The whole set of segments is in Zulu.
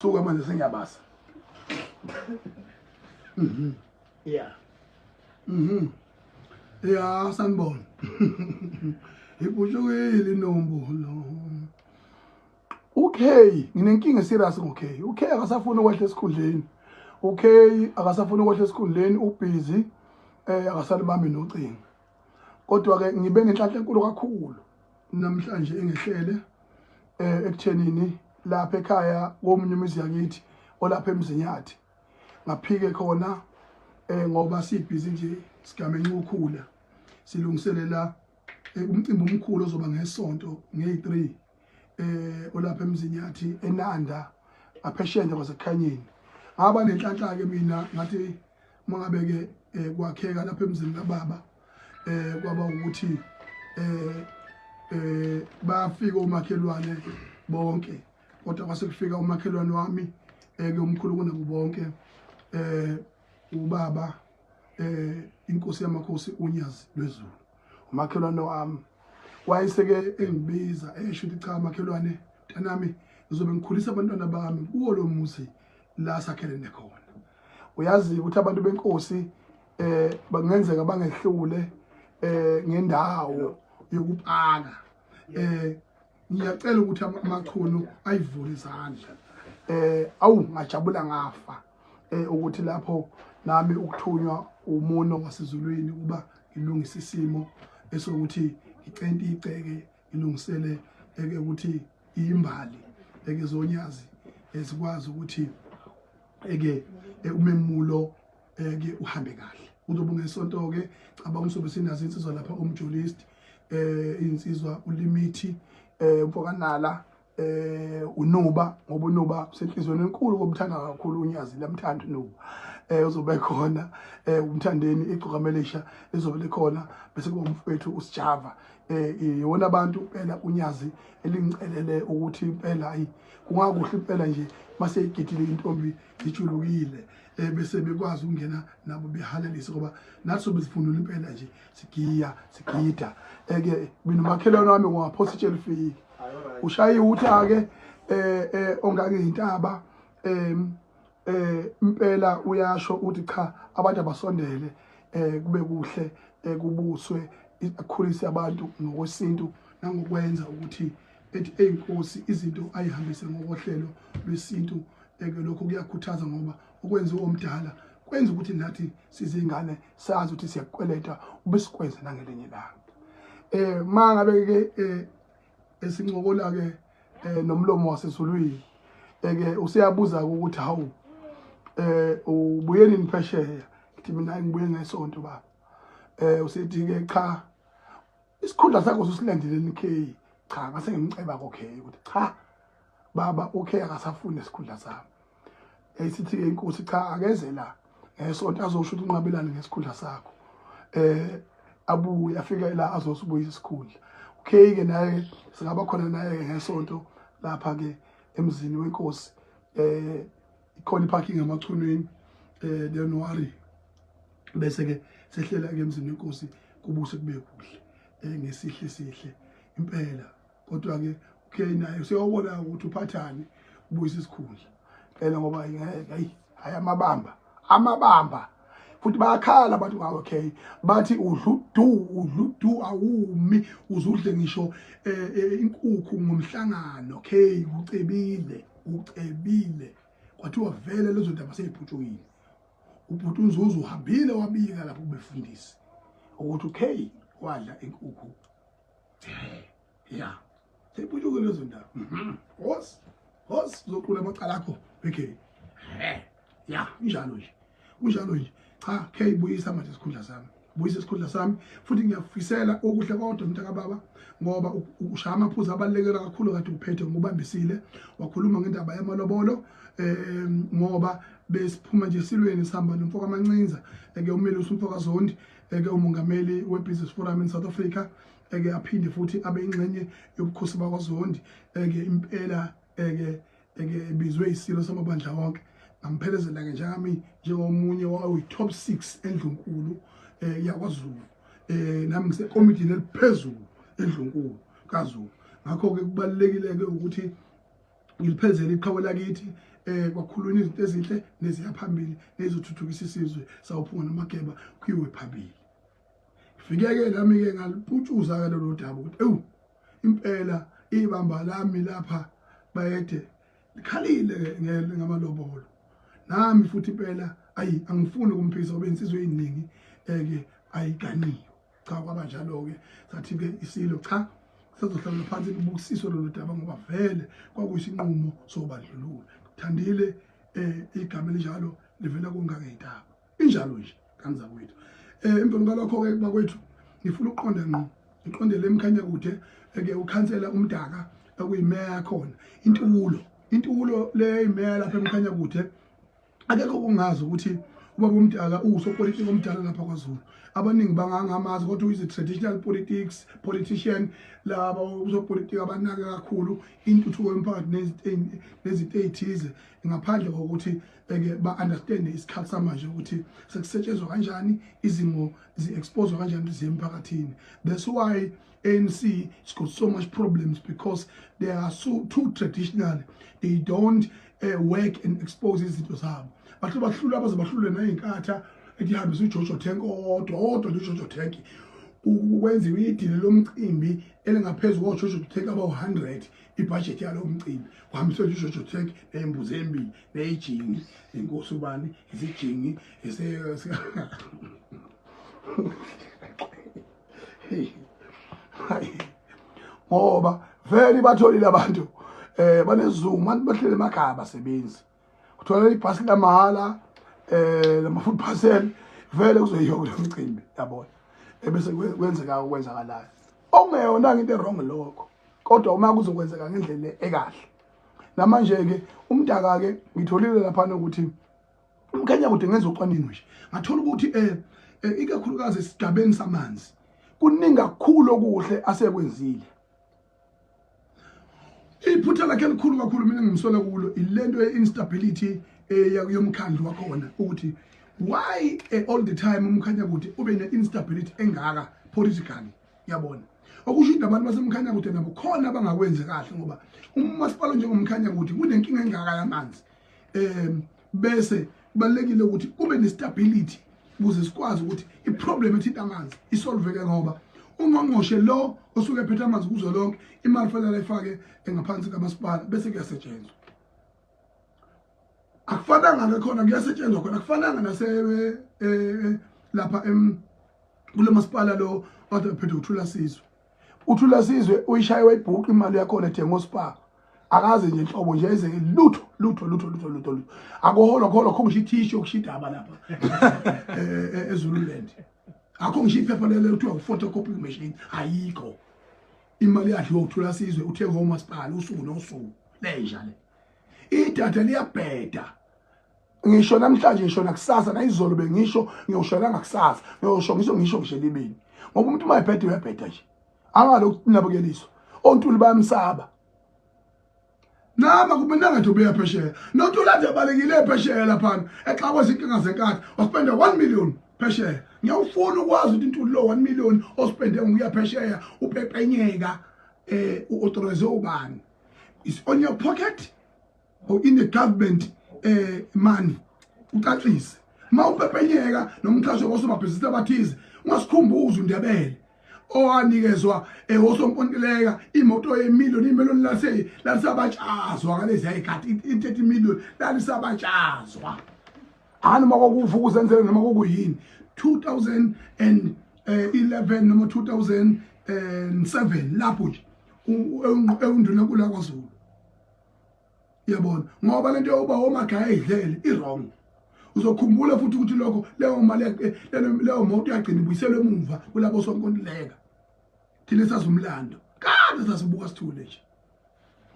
Suka manje sengiyabasa. Yeah. Yeah, sanibona. Ipushukile inombolo. Okay, nginenkinga serious ngokay. Okay, akasafuna ukwehla esikhundleni. Okay, akasafuna ukwehla esikhundleni, ubusy. Akasalibambi nocingo. Kodwa ke ngibe nenhlanhla enkulu kakhulu namhlanje engehlele ekuthenini lapha ekhaya komunye imizi yakithi olapha eMzinyathi. Ngaphike khona ngoba sibhizi nje sigamenye ukukhula. Silungiselela umcimbi omkhulu ozoba ngesonto nge3 olapha eMzinyathi eNanda aphesheya kwaseKhanyeni. Ngaba nenhlanhla ke mina ngathi mangabe ke kwakheka lapha emzini kaBaba kwaba ukuthi bafika umakhelwane bonke, kodwa kwase kufika umakhelwane wami ke umkhulu kunabo bonke ubaba inkosi yamakhosi uNyazi Lwezulu. Umakhelwane wami wayeseke engibiza esho ukuthi cha makhelwane mntanami ngizobe ngikhulisa abantwana bami kuwo lo muzi la sakhelene khona. Uyazi ukuthi abantu benkosi bangenzeka bangehlule ngendawo yokupaka. Ngiyacela ukuthi amachuno ayivule izandla. Awu ngajabula ngafa ukuthi lapho nami ukuthunywa umuno wasezulwini kuba ngilungisa isimo esokuthi ngicente iceke ilungisele ukuthi imbali zonyazi esikwazi ukuthi umemulo uhambe kahle. Uzobe ngesonto ke abangisobe sinazo insizwa lapha umjolist insizwa uLimiti mfokanala uNuba ngoba uNuba usenhlizweni enkulu ngokuthanda kakhulu uNyazi lamthanda uNuba uzobe khona umthandeni iGqokamelisha lizobe likhona bese kuba umfowethu uSjava yona abantu phela uNyazi elingicelele ukuthi impela kungakuhle impela nje mase igidile intombi ijulukile bese bekwazi ukungena nabo behalelise ngoba nathi sobe sifundula impela nje sigida mina umakhelwane wami ngwaphosa itshelifiki ushaye utha ke ongake intaba impela uyasho uthi cha abantu abasondele kube kuhle kubuswe akukhulise abantu ngokwesintu nangokwenza ukuthi ethi eyinkosi izinto ayihambise ngokohlelo lwesintu lokho kuyakhuthaza ngoba ukwenziwa omdala kwenza ukuthi nathi sizingane sazi ukuthi siyakweleta ubesikwenza nangelinye ilanga. Mangabe ke esincokola ke nomlomo wasezulwini usiyabuza ukuthi hawu ubuyeni niphesheya ngithi mina ngibuye ngesonto baba. Usithi ke cha isikhundla sakho usilandele K cha ngase ngimceba kokay ukuthi cha baba okay akasafuna isikhundla sami. Sithi ke inkosi cha akeze la ngesonto azosho ukuthi unqabelane ngesikhundla sakho abuye afike la azosibuyisa isikhundla. Okay ke naye singaba khona naye ngesonto lapha ke emzini wenkosi ikhona iparking emachunweni January bese ke sehlela ke emzini wenkosi kubuse kube kuhle ngesihle impela. Kodwa ke okay naye siyobona ukuthi uphathani ubuyisa isikhundla phela ngoba hayi amabamba futhi bayakhala abantu ngawo. Okay bathi udludu awumi uzudle ngisho inkukhu ngomhlangano. Okay ucebile kwathiwa vele lezo ndaba seyiphutshukile. Ubhuti uNzuzu uhambile wabika lapho kubefundisi ukuthi okay wadla inkukhu seyiphutshukile lezo ndaba. Hos zoqula amacala akho okay njalo nje cha okay buyisa manje isikhundla sami buyisa isikhundla sami futhi ngiyafisela okuhle kodwa mntakababa ngoba ushaya amaphuzu abalekela kakhulu kade uphethe ngobambisile wakhuluma ngendaba yamalobolo ngoba besiphuma nje silweni sihamba nomfoko amancinza umeli uSipho Zondi umongameli weBusiness Forum in South Africa aphinde futhi abe ingxenye yobukhosi bakwaZondi impela bizwe isilo samabandla wonke. Ngamphelezela ke njengami njengomunye top 6 eNdlunkulu yakwaZulu nami ngisekomidini eliphezulu eNdlunkulu kaZulu. Ngakho ke kubalekile ke ukuthi ngiliphezele iqhawe lakithi kwakhulunywa izinto ezinhle neziya phambili nezothuthukisa isizwe sawuphunga noMageba kuyiwe phambili. Ngifike-ke nami-ke ngaliputshuza-ke lolu daba ukuthi ewu impela ibamba lami lapha bayede likhalile ngamalobolo. Nami futhi impela angifuni ukumphisa ngoba insizwe eziningi ke ayiganiwe. Cha kwabanjalo-ke sathi-ke isilo cha sizohlala phansi libukisiswe lolu daba ngoba vele kwakuyisinqumo sobandlululo. Thandile igama elinjalo livela kungakeyitaba. Injalo nje kanzakwethu. Emveni kwalokho-ke bakwethu ngifuna ukuqonda ngqo ngiqondele eMkhanyakude ke ukhansela uMdaka okuyimeya khona intulo le imeya lapha eMkhanyakude akekho kungazi ukuthi ubaba uMdaka usopolitiki omdala lapha kwaZulu. Abaningi bangangamazi kodwa uyize traditional politician laba usopolitiki abanaka kakhulu intuthuko yomphakathi nezinto ezithize ngaphandle kokuthi ba understand isikhathi samanje ukuthi sekusetshenzwa kanjani izimo zi-expose kanjani zemphakathini. That's why ANC has got so much problems because they are so too traditional. They don't work and expose izinto zabo. Bahlula abazabahlule nayinkatha etihambisa uJojo Tank odwa uJojo Tank ukwenziwe idile lomcimbi elingaphezulu koJojo Tank aba100 ibudget yalo mcimbi kuhambiswa uJojo Tank nembuzi embili nejingi inkosi ubani izijingi ngoba vele batholile abantu banezuma bahlele emakhaya abasebenzi uthola ibhasi lamahala lama food parcel vele kuzoyiyo lo mcimbi yabona bese kwenzakalayo okungeyona into wrong lokho kodwa uma kuzokwenzeka ngendlela ekahle namanje ke uMdaka ke ngitholile lapha ukuthi uMkhanyakude ngenza ucwaningo nje ngathola ukuthi ikakhulukazi esigabeni samanzi kuningi kakhulu okuhle asekwenzile. Iphutha lakhe elikhulu kakhulu mina ngimsola kulo ilento ye-instability yomkhandlu wakhona ukuthi why all the time uMkhanyakude ube ne-instability engaka politically yabona okusho ukuthi abantu baseMkhanyakude nabo khona abangakwenzi kahle ngoba umasipala njengomkhanyakude kunenkinga engaka yamanzi bese kubalekile ukuthi kube ne-stability ukuze sikwazi ukuthi i-problem ethinta amanzi isolveke ngoba ungqongqoshe lo osuke ephethe amanzi kuzo lonke imali fanele ayifake engaphansi kamasipala bese kuyasetshenzwa. Akufananga khona kuyasetshenzwa khona akufananga nase lapha kule masipala lo kodwa ephethe uthula sizwe uyishaye ibhuku imali yakho ethenga ospa akaze nje inhlobo nje eze lutho akuholwa khona ngisho ithishu yokushidaba lapha eZululand akho ngisho iphepha lelo kuthiwa photocopy machine ayikho imali yakhe yokuthula sizwe uthenga umasipala usuku nosuku lenja le idatha liyabheda ngisho namhlanje ngisho nakusasa nayizolo bengisho ngiyoshola ngakusasa ngisho ngisho libeni ngoba umuntu mayiphethe uyabheda nje angalokhu nabukeliswa ontuli bayamsaba nama kumele ngathi ubeya phesheya nontuli ade balekile phesheya lapha exa kwezinkinga zenkatha waspenda 1 million phesheya ngiyawufuna ukwazi ukuthi intuli lo 1 million ospende nguya phesheya upepenyeka uauthorize ubani is on your pocket or in the government money ucacise mawupepenyeka nomxhasho wasomabhizinisi abathize ungasikhumbuza uNdebele owanikezwa osompontileka imoto ye1 million lalisabatshazwa ngalezi ayikhathi 30 million lalisabatshazwa hani makuvuka uzenzele noma kokuyini 2011 noma 2007 lapho nje unduna kula kwaZulu yabona ngoba lento yoba omakhaya edlele iwrong uzokhumbula futhi ukuthi lokho leyo mali leyo moto yagcina ibuyiselwe emuva kulabo sonkontileka thina sasumlando kade sasibuka sithule nje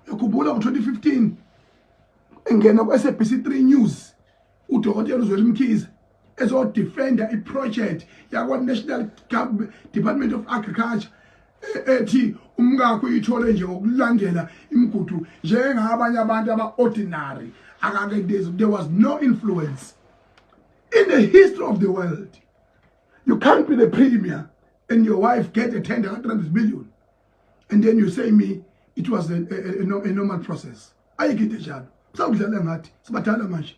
yakhumbula ngo2015 engena ku SABC 3 News uDokotela uZweli Mkhize ezodefenda iproject yakwa National Department of Agriculture ethi umngakho uyithole nje ngokulandela imigudu njengabanye abantu aba-ordinary akake there was no influence in the history of the world. You can't be the premier and your wife get a tender 100 million and then you say me it was a normal process. Ayikho njalo Sawudlala ngathi sibadala manje.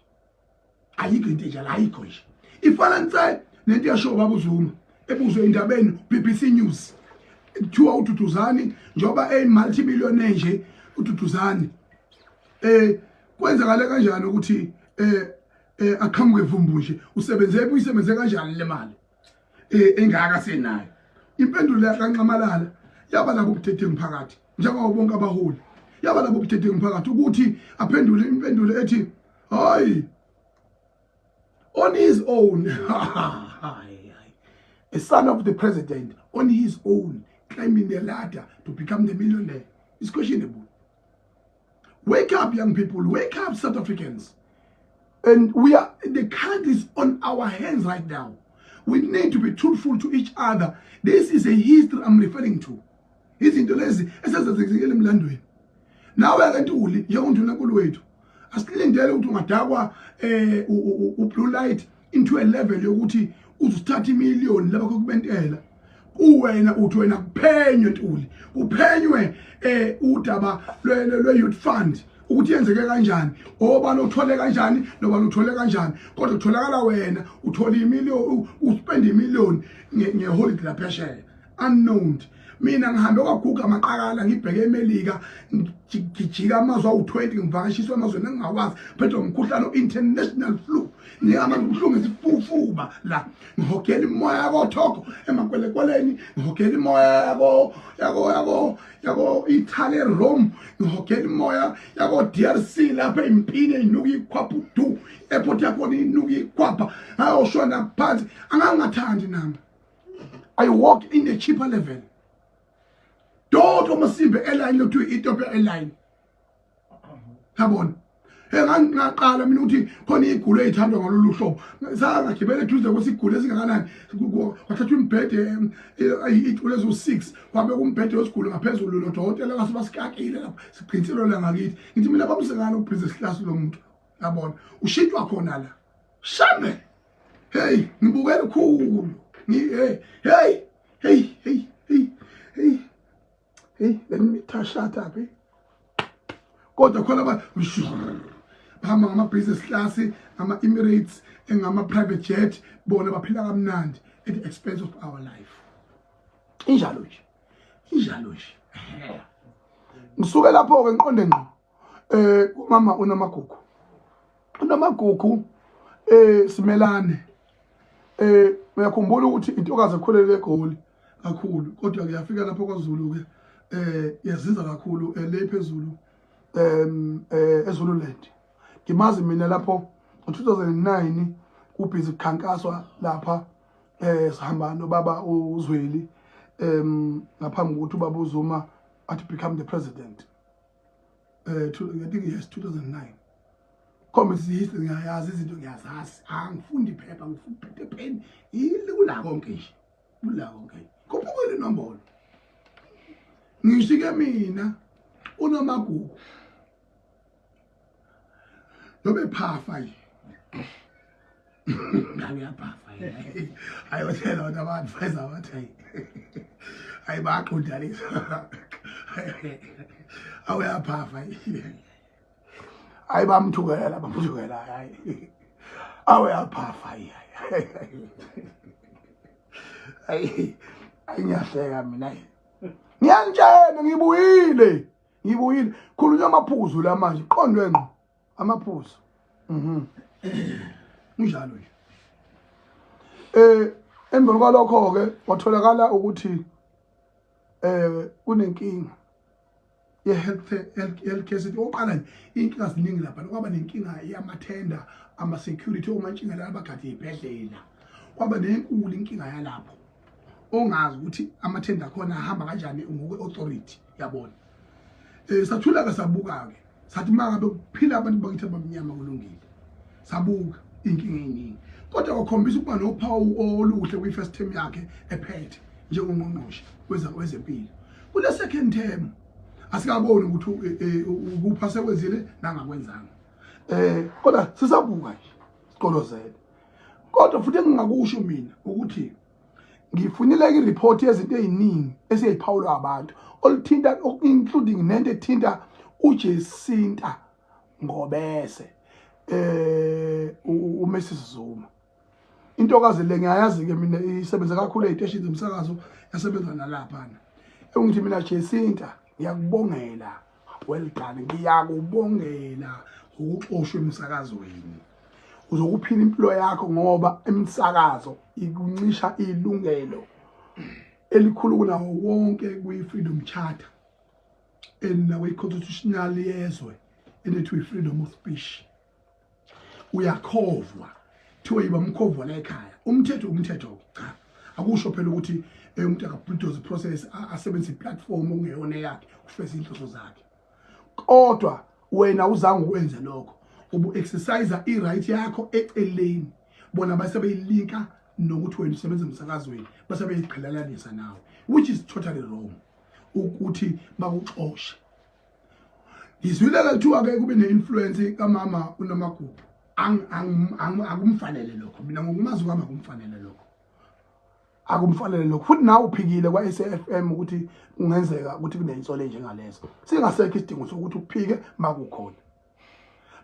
Ayikho into enjalo ayikho nje. Ifana nse nento yasho baba uZuma ebuzwe indabeni BBC News. Kuthiwa uDuduzane njoba multi-millionaire nje uDuduzane. Kwenzakala kanjani ukuthi aqhamuke evumbu nje usebenze kanjani le mali engaka senayo. Impendulo yakanqamalala yaba labo ubudedengu phakathi njengoba bonke abaholi yaba labo ubudedengu phakathi ukuthi aphendule impendulo ethi hayi on his own a son of the president on his own climbing the ladder to become the millionaire is questionable. Wake up, young people, wake up, South Africans. And the country is on our hands right now. We need to be truthful to each other. This is a history I'm referring to. Izinto lezi esezazekile emlandweni. Nawe akantuli njengoNdunankulu wethu. Asilindele ukuthi ungadakwa ublue light into a level yokuthi uzuthatha imillion lapha kokubentela. Uwena uthi wena kuphenywe ntuli. Kuphenywe udaba lwe youth fund. Ukuthi yenzeke kanjani obani uthole kanjani nobani uthole kanjani kodwa utholakala wena uthola imillion uspend imillion ngeholiday lapha unknown. Mina ngihambe kwaGuga amaqakala ngibheke eMelika ngijika amazwe awu20 ngivakashiswa amazweni engingawazi phethe umkhuhlane international flu ngiyama ubuhlungu isifufuba la ngihogela imoya yakothoko emakwelekweleni ngihogela imoya yako Italy Rome ngihogela imoya yako DRC lapha impini inuka ikhwapha du airport yakho inuka ikhwapha ayoshona phansi angangathandi nami. I walk in a cheaper level. Don't Masimbe airline lo to Ethiopia airline. Yabona. Ngaqala mina uthi khona igulu ezithandwa ngalolu hlobo. Sangagibela eduze kwesigulu esingakanani. Wathatha umbhede igulu ezo6 kwabe kumbhede wesigulu ngaphezulu lo dokotela basisikakile lapha. Siqintselo la ngakithi. Ngithi mina bamsengana uPrince Class lo muntu. Yabona. Ushintwa khona la. Shame. Hey, ngibukela ukhulu. Hey, let me shut up. Kodwa khona bahamba ngama-business class, ngama-Emirates, ngama-private jet, bona baphila kamnandi at the expense of our life. Injalo nje. Ngisuke lapho-ke ngiqonde ngqo kumama uNamagugu simelane. Uyakhumbula ukuthi intokazi ekhulele eGoli kakhulu kodwa kuyafika lapho kwaZulu ke yaziza kakhulu le phezulu eZululand. Ngimazi mina lapho ngo2009 kubhizi kukhankaswa lapha sihamba nobaba uZweli ngaphambi kokuthi ubaba uZuma athi become the president. I think yes 2009. Comments history ngiyazi izinto ngiyazazi angifundi iphepha ngifundi pen ilula konke nje lula konke kuphuke inombolo ngishike mina uNamagugu nobe phafa nje ngiyaphafa ayothela abantu advise abathi hayi baqondalisa awuyaphafa hayi bamthukela hayi awuyaphafa hayi ngiyahleka mina ngiyanjena ngibuyile khulunywa amaphuzu la manje qondwe ngqo amaphuzu njalo nje emveni kwalokho ke watholakala ukuthi kunenkinga healthcare city oqala inkinga ziningi lapha kwaba nenkinga yamathenda ama-security omantshingelana abagade ibhedlela kwaba nenkulu inkinga yalapho ongazi ukuthi amathenda akhona ahamba kanjani ngokwe-authority yabona. Sathula-ke sabuka-ke sathi mangabe kuphila abantu bakithi abamnyama kulungile sabuka inkinga eyiningi kodwa kwakhombisa ukuba nophawu oluhle kwi-first term yakhe ephethe njengongqongqoshe wezempilo. Kule second term asikaboni ukuthi ukupha sekwenzile nangakwenzanga kodwa sisabuka nje siqolozele kodwa futhi engingakusho mina ukuthi ngifunile ireport yezinto eziningi esiyiphawula abantu oluthinta including nento ethinta uJesinta ngobese uMrs Zuma intokazi le ngiyayazi ke mina isebenza kakhulu eziteshini zomsakazo yasebenza nalapha engithi mina Jacinta ngiyakubongela well done ngiyakubongela ukuxoshwa emsakazweni uzokuphila impilo yakho ngoba emsakazo ikuncisha ilungelo elikhulu kunawo wonke kwi-freedom charter nawe constitutional yezwe enethi freedom of speech uyakhovwa thiwe yiba umkhovwa la ekhaya umthetho cha akusho phela ukuthi umuntu akabulldoze process asebenzise platform ongeyona yakhe ufeza inhloso zakhe kodwa wena uzange ukwenze lokho ubu exercise i-right yakho eceleni bona basebeyilinka nokuthi wena usebenza emsakazweni basebeyiqhelelanisa nawe which is totally wrong ukuthi bakuxoshe ngizwile kuthiwa ke kube ne-influence kamama uNomagugu akumfanele lokho mina ngokumazi kwami akumfanele lokho akumfanele lokho futhi nawe uphikile kwa SFM ukuthi kungenzeka ukuthi kunensolo njengalezo singasekho isidingo sokuthi uphike makukhona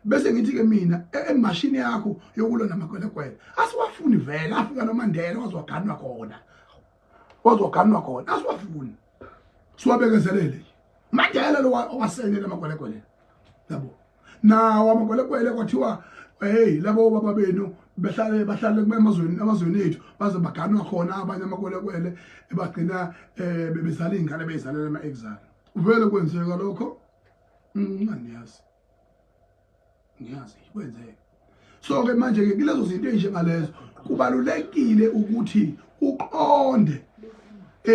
bese ngithi ke mina emashini yakho yokulona amakwelekwele asiwafuni vele afika noMandela wazoganwa khona asiwafuni siwabekezelele Mandela lo wasenyela amakwelekwele yabo nawo amakwelekwele kwathiwa hey labo baba benu bahlale emazweni ethu baze baganwa khona abanye amakwelekwele ebagcina bebezala ingane beyizalela ema-exile uvele kwenzeka lokho ngiyazi kwenzeka so ke manje ke kulezo zinto ezinjengalezo kubalulekile ukuthi uqonde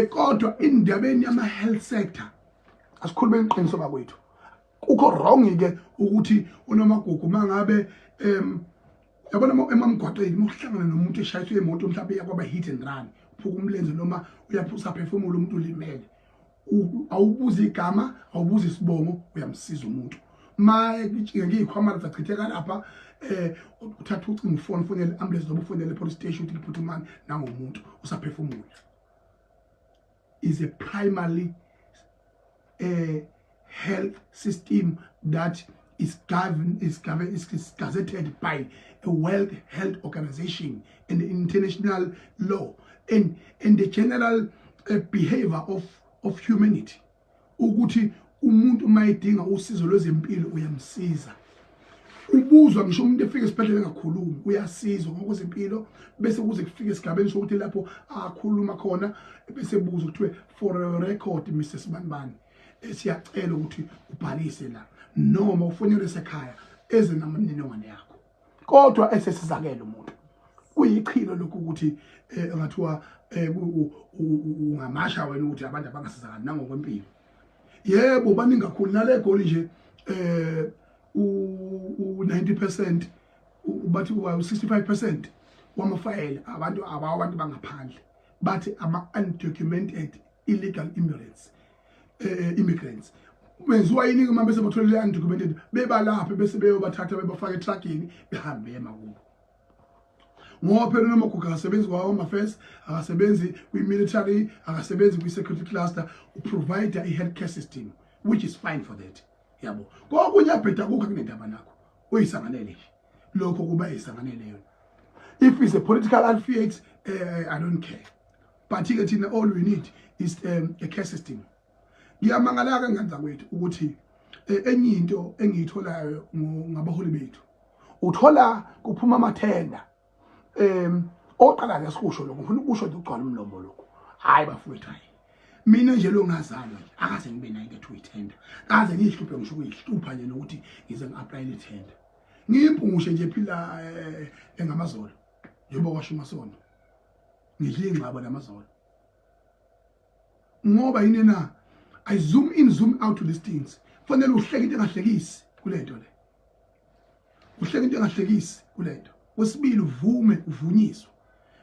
kodwa indabeni yama-health sector asikhulume iqiniso bakwethu kukho wrong ke ukuthi uNomagugu mangabe yabona emamgwaqeni ukuhlangana nomuntu eshayiswe imoto mhlawumbe yakwaba hit and run uphuka umlenze noma uyaphusa phefumula umuntu ulimele awubuza igama awubuza isibongo uyamsiza umuntu ngiyikhwama zachitheka lapha uthatha ucingo ufone ufonele ambulance noma ufonele police station uthi liphuthumane nangomuntu usaphefumula is a primarily health system that is gazetted by a World Health Organization and the international law and the general behavior of humanity. Ukuthi umuntu mayidinga usizo lwezempilo uyamsiza. Ubuzwa ngisho umuntu efika esibhedlela ngakhulumi uyasizwa ngokwezempilo bese kuze kufike esigabeni sokuthi lapho akhuluma khona bese buzo kuthiwe for a record Mr. Sibanibani siyacela ukuthi ubhalise la noma ufonele esekhaya eze namaniningwane yakho kodwa esesizakela umuntu kuyichilo lokhu ukuthi ngathiwa ungamasha wena ukuthi abantu abangasizakala nangokwempilo yebo baningi kakhulu nale goli nje u90% bathi u65% wamafayela abantu bangaphandle bathi ama undocumented illegal immigrants benziwa yini uma bese batholile undocumented bebalapha bese beyobathatha bebafaka etruckini behambe emakubo ngoba phela uNomagugu akasebenzi kwa-Home Affairs akasebenzi kwi-military akasebenzi kwi-security cluster uprovide i-healthcare system which is fine for that yabo kokunye abheda kukho kunendaba nakho uyisanganele lokho kuba yisanganele yona if it's a political affiliate I don't care but thina all we need is a care system ngiyamangala kangenza kwethu ukuthi enye into engiyitholayo ngabaholi bethu uthola kuphuma amathenda oqala ngesikusho lokho ngifuna ukusho ukugcwala umlomo lokho hayi bafowethu hayi mina nje lo ngazalwa akaze ngibe nayo into uyithenda kaze ngiyihluphe ngisho ukuyihlupha nje nokuthi ngize ngi-apply lethenda ngiyimpungushe nje phila engamazolo njengoba kwasho uMasondo ngidla ingxabo namazolo ngoba yini na I zoom in zoom out to these things fanele uhleke into engahlekisi kulento le uhleke into engahlekisi kulento wesibili uvume uvunyiswe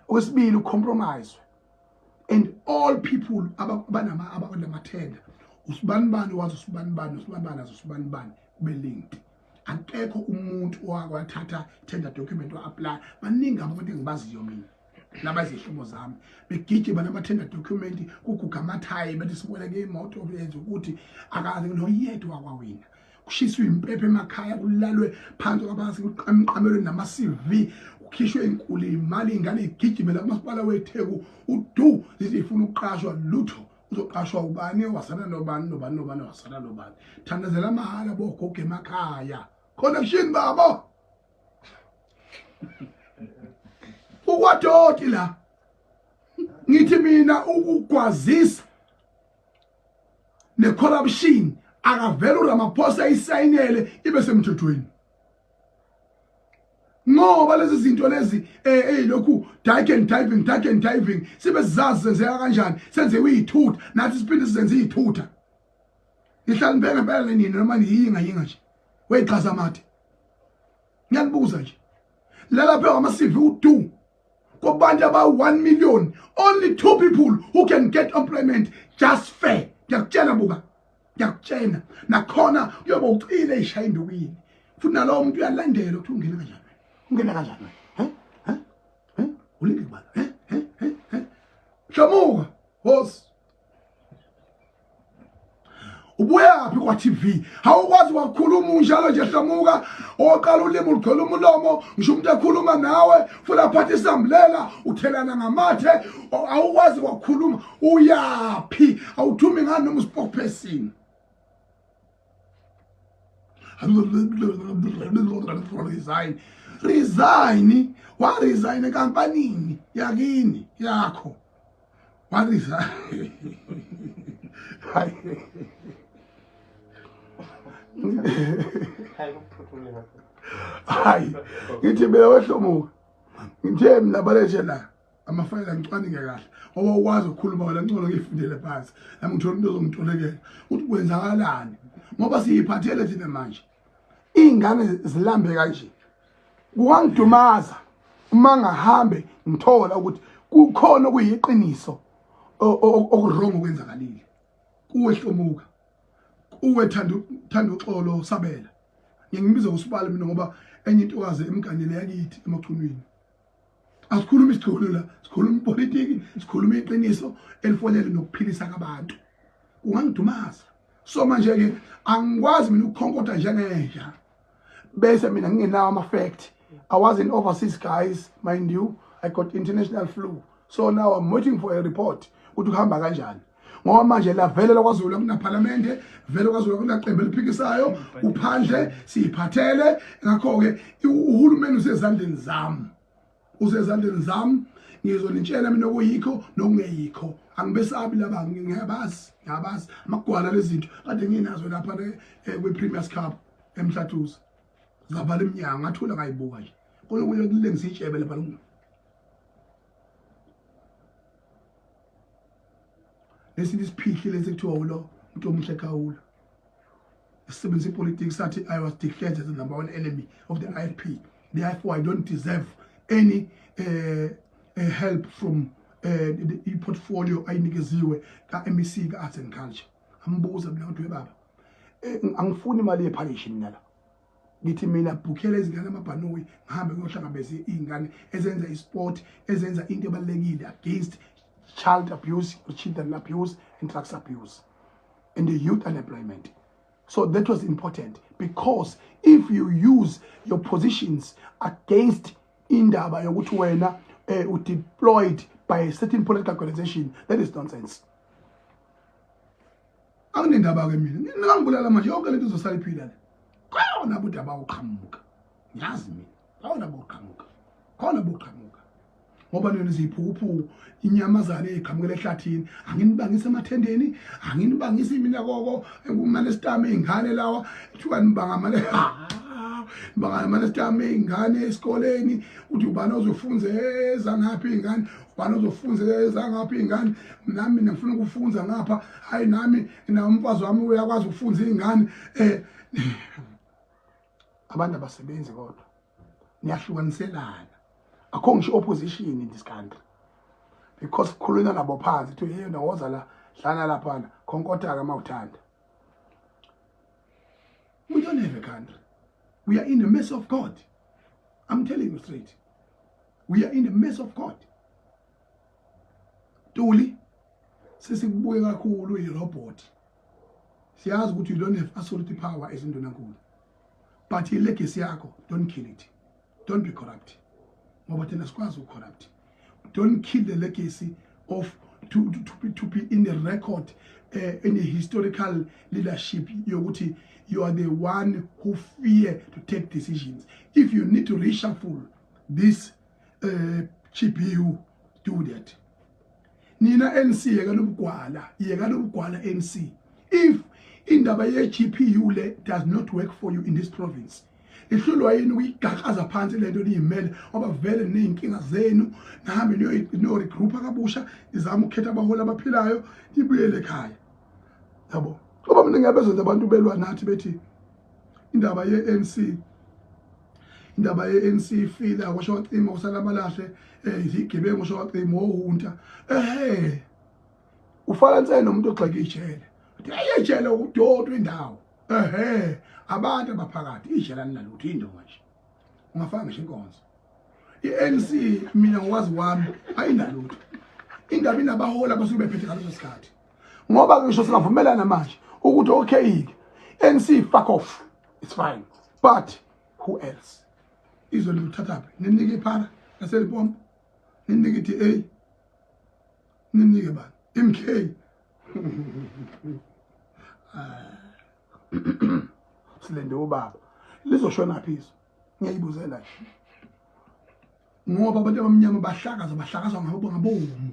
okwesibili ucompromise and all people abanamathenda usibanibani wazi usibanibani azo usibanibani kube linked akekho umuntu owakwathatha tender document wa-apply baningi abantu engibaziyo mina nabazihlobo zami begijima nama-tender document kuguga amathayi bethi siboleke imoto yenza ukuthi akaze noyedwa wakwawina kushiswe impepho emakhaya kulalwe phansi kwabantu kuqhamuqamelwe nama CV ukhishwe inkulu imali ingane igijimela kumasipala weTheku udu zithi ifuna ukuqashwa lutho uzoqashwa ubani wasana nobani wasana nobani thandazela mahala bogogo emakhaya connection babo ukwadoti la ngithi mina ukugwazisa ne corruption akavela uRamaphosa isayinele ibe semthethweni ngoba lezi zinto lezi lokhu dark and diving sibe sizazi senzeka kanjani senze uyithutha nathi siphinde sizenze izithutha ngihlala ngibheka phela nini noma yinga nje weqhaza amathe ngiyakubuza nje lalapha ama CV udu kubantu aba 1 million only 2 people who can get employment just fair ngiyakutshela buka ngiyakutshela nakhona kuyoba ucile ishaya indukwini futhi nalowo umuntu uyalandela ukuthi ungena kanjani ulinge kubala Hlamuka boss ubuyaphi kwa TV awukwazi ukukhuluma unjalo nje Hlamuka oqala ulimi ulikhuluma ulomo ngisho umuntu ekhuluma nawe futhi aphathe isambulela uthelana ngamathe awukwazi ukukhuluma uyaphi awuthumi ngani noma spokesperson resign wa resign ekampanini yakini yakho wa resign hayi ngithi mina weHlomuka ngithe mina balethe la amafayela ngicwaninge kahle ngoba ukwazi ukukhuluma wala ngcono ngifundele phansi nami ngithola into ozongitolekela ukuthi kwenzakalani ngoba siyiphathele thina manje ingane zilambe kanje kuwangidumaza uma ngahambe ngithola ukuthi kukhona kuyiqiniso okurongo kwenzakalile kuwe Hlomuka uwe thanda uxolo sabela ngiyingibiza usibala mina ngoba enye intokazi emganele yakithi emachunwini asikhuluma isikhulu la sikhuluma politiki sikhuluma iqiniso elifonele nokuphilisa abantu ungangidumaza so manje ke angikwazi mina ukukhonkotha njengenja bese mina ngingenawo ama fact I was in overseas guys mind you I got international flu so now I'm waiting for a report ukuthi kuhamba kanjani ngoba manje la vele lokwaZulu kuna parliament vele kwaZulu kuna qembu eliphikisayo uphandle siphathele ngakho ke uhulumeni usezandleni zami ngizonitshela mina okuyikho nokungeyikho angibesabi laba ngiyabazi amagwala lezinto kade nginazo lapha kwe Premier's Cup emhlathuza zavala iminyango ngathula ngayibuka nje kulokuye kulengisa itshebe lapha lesi isiphihli lesi kuthiwa ulo umuntu omuhle khawula isebenzisa politics sathi I was declared as the #1 enemy of the IFP therefore I don't deserve any help from the portfolio ayinikeziwe ka MEC ka Arts and Culture ambuza mina ukuthi webaba angifuni imali yephalishi mina la ngithi mina bhukhela izingane amabhanoyi ngihambe ngiyohlangabeza izingane ezenza isport ezenza into ebalekile against child abuse, children abuse, and drugs abuse, and the youth unemployment. So that was important because if you use your positions against indaba yokuthi wena deployed by a certain political organization, that is nonsense. Anginendaba ke mina, ngingangibulala manje yonke lento izosala iphila le. Khona abantu abawuqhamuka. Ngiyazi mina, khona abawuqhamuka. Khona abawuqhamuka. Ngoba nina ziphuphu inyamazane eqhamukela ehlathini anginibangisa emathendeni anginibangisa mina koko ngumane stame ingane lawa ethuka nibanga male banga mane stame ingane esikoleni uthi ubani ozofunza ngaphi ingane ubani ozofunza ngaphi ingane nami ngifuna ukufunza ngapha hayi nami nomfazi wami uyakwazi ukufunza ingane abantu abasebenzi kodwa niyahlukaniselana akho ngisho opposition in this country because khuluna nabo phansi to yena woza la hlana laphana khonkotha ka mawuthanda. We don't have a country. We are in the mess of God. I'm telling you straight. We are in the mess of God. Tuli sesibuye kakhulu irobot siyazi ukuthi you don't have absolute power as indonankulu, but ilegacy yakho, don't kill it, don't be corrupt, ngoba thina sikwazi ucorrupt. Don't kill the legacy of to be in the record, in the historical leadership. You are the one who fear to take decisions. If you need to reshuffle this GPU, do that. Nina NC yekalo NC. If indaba ye GPU le does not work for you in this province, ihlulwa yini ukuyigaqaza phansi lento liyimele ngoba vele nezinkinga zenu nahambe no regroupa kabusha izama ukhetha abaholi abaphilayo ibuyele ekhaya. Yabo ngoba mina ngiyabezwe abantu belwa nathi bethi indaba ye ANC fila washo wacima usala balahle izigebengu washo wacima ohunta ufala nsene umuntu ogxeke ijele uthi ayejele ukudodwa indawo abantu abaphakathi ijela nalutho indonga nje ungafanga nje inkonzo iANC mina ngwazi wami ayinalutho indaba inabahola abasuke bephethe ngaleso sikhathi ngoba ngisho singavumelana manje ukuthi okay ANC fuck off, it's fine, but who else izoluthatha phi? Ninike iphara laselipompo, ninike iDA, ninike bani MK silende ubaba lizoshona phizo. Ngiyayibuzela ngoba abantu abamnyama bahlakazwa ngabomu.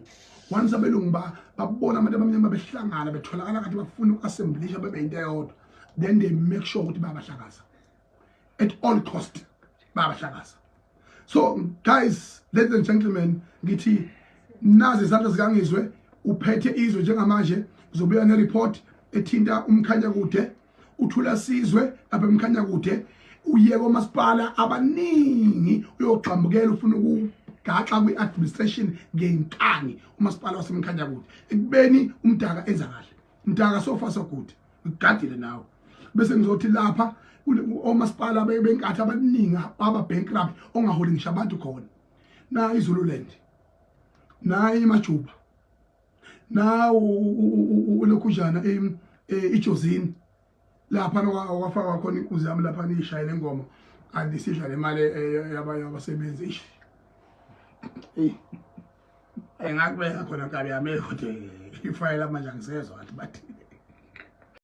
Once abelungu babona abantu abamnyama behlangana betholakala kathi bafuna uassemblisha bebe into eyodwa, then they make sure ukuthi bayahlakaza at all cost, bayahlakaza. So guys, ladies and gentlemen, ngithi nazi izandla zikangizwe uphethe izwe njengamanje uzobuya nereport ethinta umkhanya kude, uthula sizwe lapha emkhanya kude, uyeko masipala abaningi uyogxambukela ufuna ukugaxa kwi-administration ngenkani umasipala wasemkhanya kude ekubeni umdaka enza kahle. Mdaka so far so good, ugadile nawe bese ngizothi lapha omasipala benkathi abaningi aba bankrupt ongaholi ngisho abantu khona na iZululand na iMajuba na ulokhujana iJozini lapha wafaka khona inkuzi yami lapha nishayela ingoma andisisha le mali yabasebenzi engakubeka khona kabi yami ukuthi ifayela manje angisezwa bathi